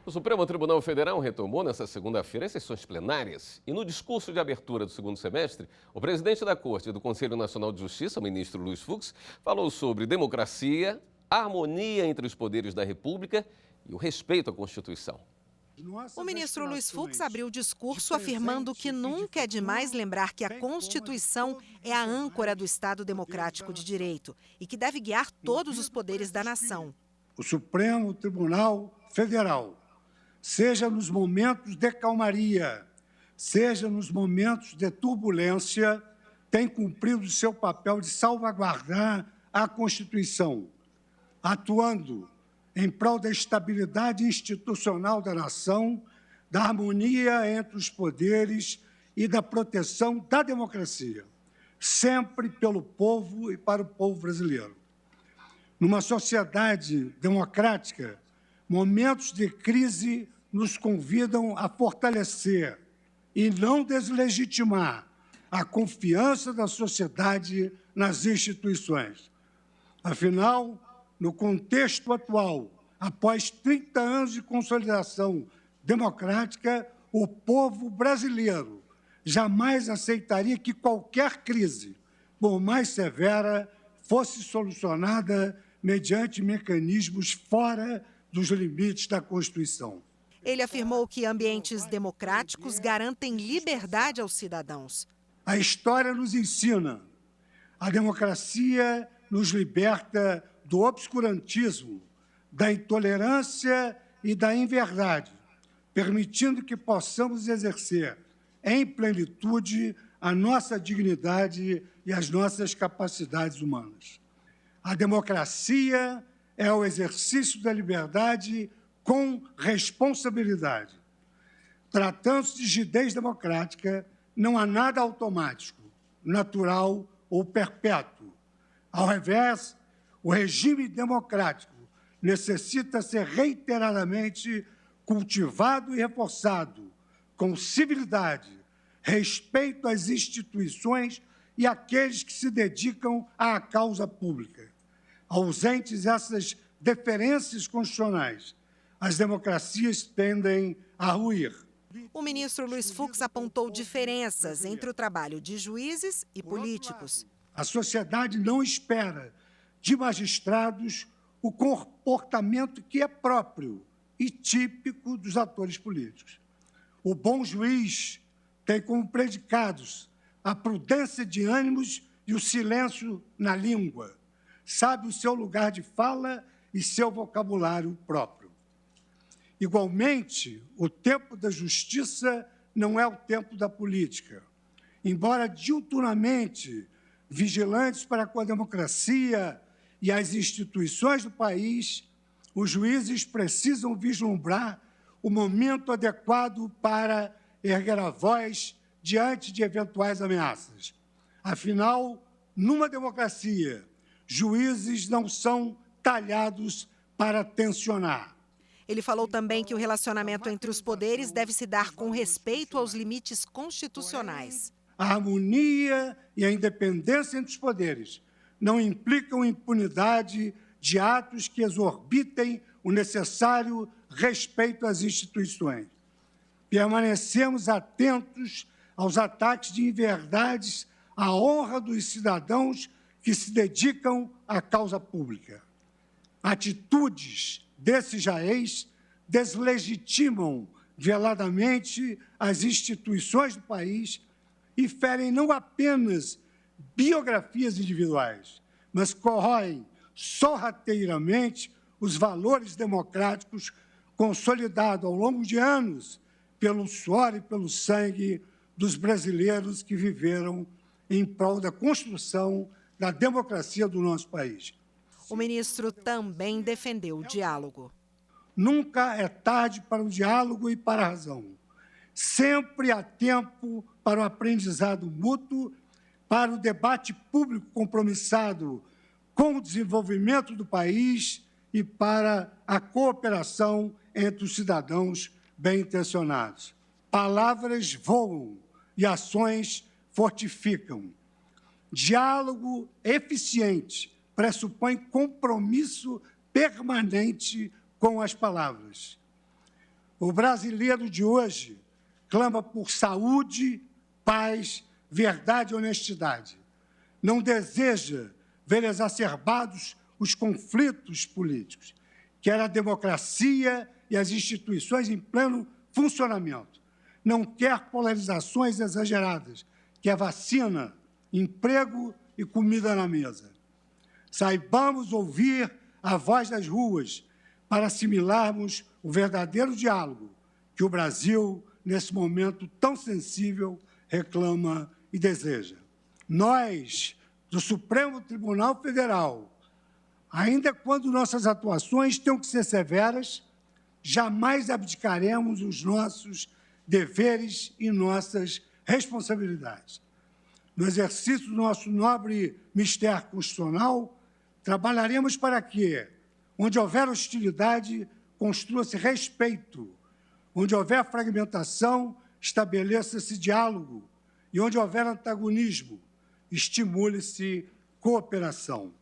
O Supremo Tribunal Federal retomou nesta segunda-feira as sessões plenárias e no discurso de abertura do segundo semestre, o presidente da Corte e do Conselho Nacional de Justiça, o ministro Luiz Fux, falou sobre democracia, harmonia entre os poderes da República e o respeito à Constituição. O ministro Luiz Fux abriu o discurso afirmando que nunca é demais lembrar que a Constituição é a âncora do Estado democrático de direito e que deve guiar todos os poderes da nação. O Supremo Tribunal Federal, seja nos momentos de calmaria, seja nos momentos de turbulência, tem cumprido seu papel de salvaguardar a Constituição, atuando em prol da estabilidade institucional da nação, da harmonia entre os poderes e da proteção da democracia, sempre pelo povo e para o povo brasileiro. Numa sociedade democrática, momentos de crise nos convidam a fortalecer e não deslegitimar a confiança da sociedade nas instituições. Afinal, no contexto atual, após 30 anos de consolidação democrática, o povo brasileiro jamais aceitaria que qualquer crise, por mais severa, fosse solucionada mediante mecanismos fora dos limites da Constituição. Ele afirmou que ambientes democráticos garantem liberdade aos cidadãos. A história nos ensina. A democracia nos liberta do obscurantismo, da intolerância e da inverdade, permitindo que possamos exercer em plenitude a nossa dignidade e as nossas capacidades humanas. A democracia é o exercício da liberdade com responsabilidade. Tratando-se de rigidez democrática, não há nada automático, natural ou perpétuo. Ao invés, o regime democrático necessita ser reiteradamente cultivado e reforçado, com civilidade, respeito às instituições e àqueles que se dedicam à causa pública. Ausentes essas deferências constitucionais, as democracias tendem a ruir. O ministro Luiz Fux apontou diferenças entre o trabalho de juízes e políticos. A sociedade não espera de magistrados o comportamento que é próprio e típico dos atores políticos. O bom juiz tem como predicados a prudência de ânimos e o silêncio na língua. Sabe o seu lugar de fala e seu vocabulário próprio. Igualmente, o tempo da justiça não é o tempo da política. Embora diuturnamente vigilantes para com a democracia e as instituições do país, os juízes precisam vislumbrar o momento adequado para erguer a voz diante de eventuais ameaças. Afinal, numa democracia, juízes não são talhados para tensionar. Ele falou também que o relacionamento entre os poderes deve se dar com respeito aos limites constitucionais. A harmonia e a independência entre os poderes não implicam impunidade de atos que exorbitem o necessário respeito às instituições. Permanecemos atentos aos ataques de inverdades à honra dos cidadãos que se dedicam à causa pública. Atitudes desses jaez deslegitimam veladamente as instituições do país e ferem não apenas biografias individuais, mas corroem sorrateiramente os valores democráticos consolidados ao longo de anos pelo suor e pelo sangue dos brasileiros que viveram em prol da construção da democracia do nosso país. O ministro também defendeu o diálogo. Nunca é tarde para o diálogo e para a razão. Sempre há tempo para o aprendizado mútuo, para o debate público compromissado com o desenvolvimento do país e para a cooperação entre os cidadãos bem-intencionados. Palavras voam e ações fortificam. Diálogo eficiente pressupõe compromisso permanente com as palavras. O brasileiro de hoje clama por saúde, paz, verdade e honestidade. Não deseja ver exacerbados os conflitos políticos, quer a democracia e as instituições em pleno funcionamento. Não quer polarizações exageradas, quer vacina, emprego e comida na mesa. Saibamos ouvir a voz das ruas para assimilarmos o verdadeiro diálogo que o Brasil, nesse momento tão sensível, reclama e deseja. Nós, do Supremo Tribunal Federal, ainda quando nossas atuações tenham que ser severas, jamais abdicaremos os nossos deveres e nossas responsabilidades. No exercício do nosso nobre mistério constitucional, trabalharemos para que, onde houver hostilidade, construa-se respeito, onde houver fragmentação, estabeleça-se diálogo, e onde houver antagonismo, estimule-se cooperação.